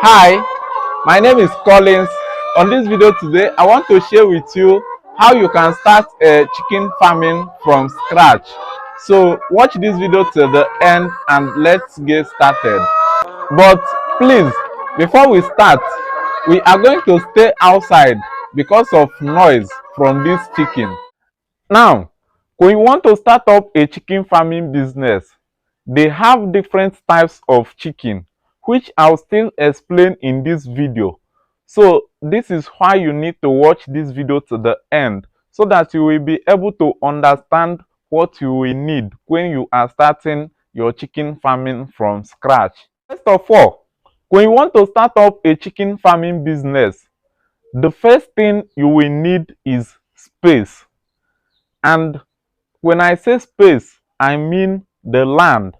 Hi, my name is Collins. On this video today, I want to share with you how you can start a chicken farming from scratch. So watch this video till the end and let's get started. But please, before we start, we are going to stay outside because of noise from this chicken. Now, when you want to start up a chicken farming business, they have different types of chicken, which I'll still explain in this video. So this is why you need to watch this video to the end, so that you will be able to understand what you will need when you are starting your chicken farming from scratch. First of all, when you want to start up a chicken farming business, the first thing you will need is space. And when I say space, I mean the land.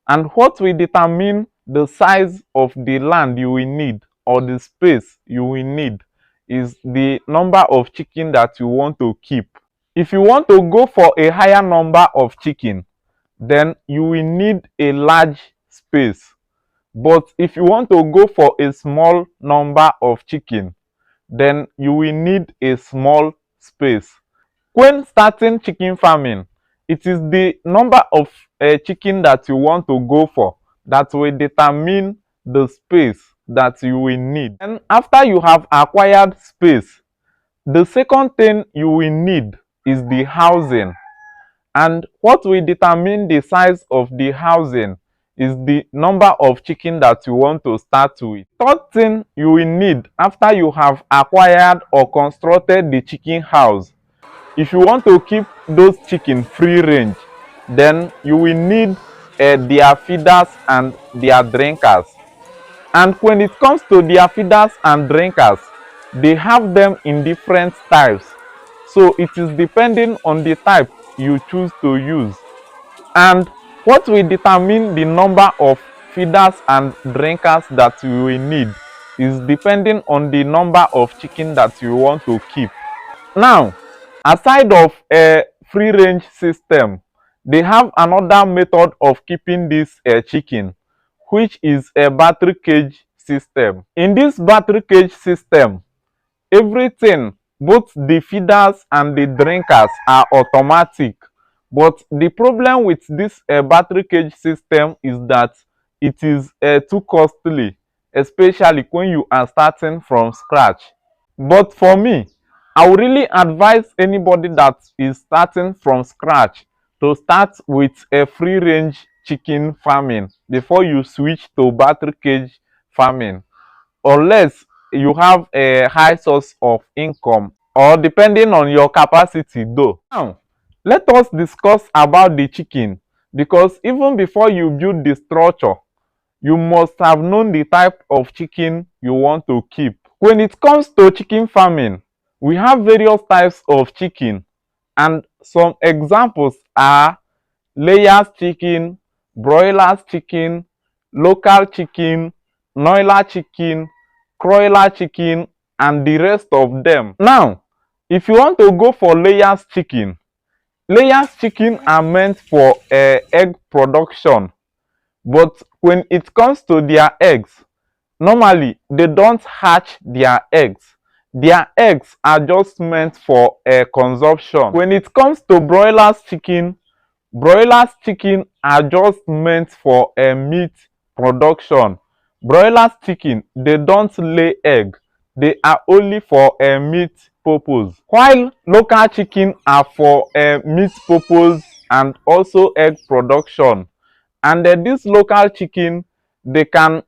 And what will determine the size of the land you will need or the space you will need is the number of chicken that you want to keep. If you want to go for a higher number of chicken, then you will need a large space. But if you want to go for a small number of chicken, then you will need a small space. When starting chicken farming, it is the number of chicken that you want to go for that will determine the space that you will need. And after you have acquired space, the second thing you will need is the housing. And what will determine the size of the housing is the number of chicken that you want to start with. Third thing you will need after you have acquired or constructed the chicken house, if you want to keep those chicken free range, then you will need their feeders and their drinkers. And when it comes to their feeders and drinkers, they have them in different types. So it is depending on the type you choose to use. And what will determine the number of feeders and drinkers that you will need is depending on the number of chicken that you want to keep. Now, aside of a free range system, they have another method of keeping this chicken, which is a battery cage system. In this battery cage system, everything, both the feeders and the drinkers, are automatic. But the problem with this battery cage system is that it is too costly, especially when you are starting from scratch. But for me, I would really advise anybody that is starting from scratch to start with a free range chicken farming before you switch to battery cage farming, unless you have a high source of income or depending on your capacity though. Now, let us discuss about the chicken, because even before you build the structure, you must have known the type of chicken you want to keep. When it comes to chicken farming, we have various types of chicken, and some examples are layers chicken, broilers chicken, local chicken, noiler chicken, croiler chicken, and the rest of them. Now, if you want to go for layers chicken are meant for egg production. But when it comes to their eggs, normally they don't hatch their eggs. Their eggs are just meant for consumption. When it comes to broilers chicken are just meant for meat production. Broilers chicken, they don't lay egg. They are only for meat purpose. While local chicken are for meat purpose and also egg production. And these local chicken, they can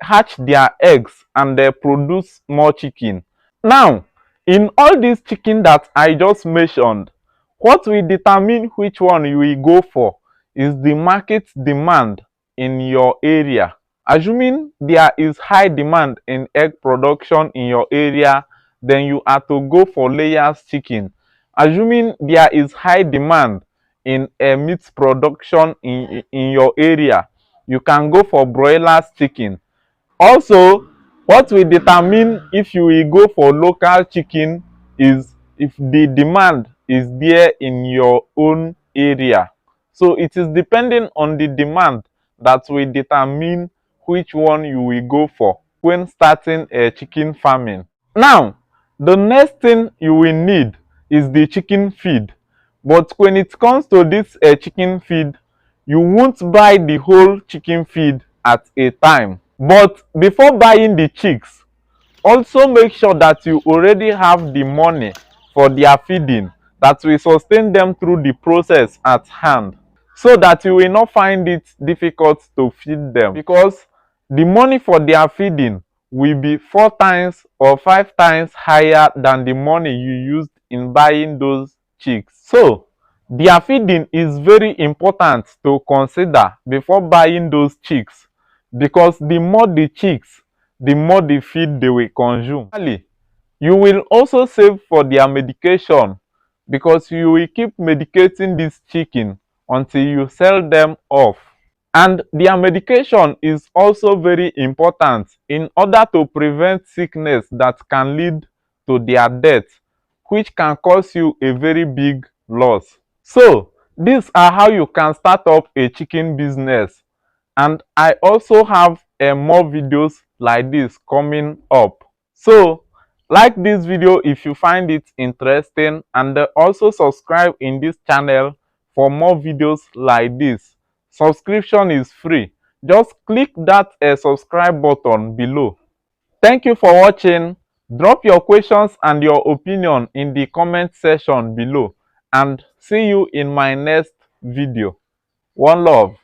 hatch their eggs and produce more chicken. Now, in all these chicken that I just mentioned, what will determine which one you will go for is the market demand in your area. Assuming there is high demand in egg production in your area, then you are to go for layers chicken. Assuming there is high demand in meat production in your area, you can go for broilers chicken. Also, what will determine if you will go for local chicken is if the demand is there in your own area. So it is depending on the demand that will determine which one you will go for. when starting a chicken farming. Now, the next thing you will need is the chicken feed. But when it comes to this chicken feed, you won't buy the whole chicken feed at a time. But before buying the chicks, also make sure that you already have the money for their feeding that will sustain them through the process at hand, so that you will not find it difficult to feed them, because the money for their feeding will be 4 times or 5 times higher than the money you used in buying those chicks. So their feeding is very important to consider before buying those chicks, because the more the chicks, the more the feed they will consume. Finally, you will also save for their medication, because you will keep medicating this chicken until you sell them off. And their medication is also very important in order to prevent sickness that can lead to their death, which can cause you a very big loss. So these are how you can start up a chicken business, and I also have more videos like this coming up. So like this video if you find it interesting, and also subscribe in this channel for more videos like this. Subscription is free. Just click that subscribe button below. Thank you for watching. Drop your questions and your opinion in the comment section below, and see you in my next video. One love.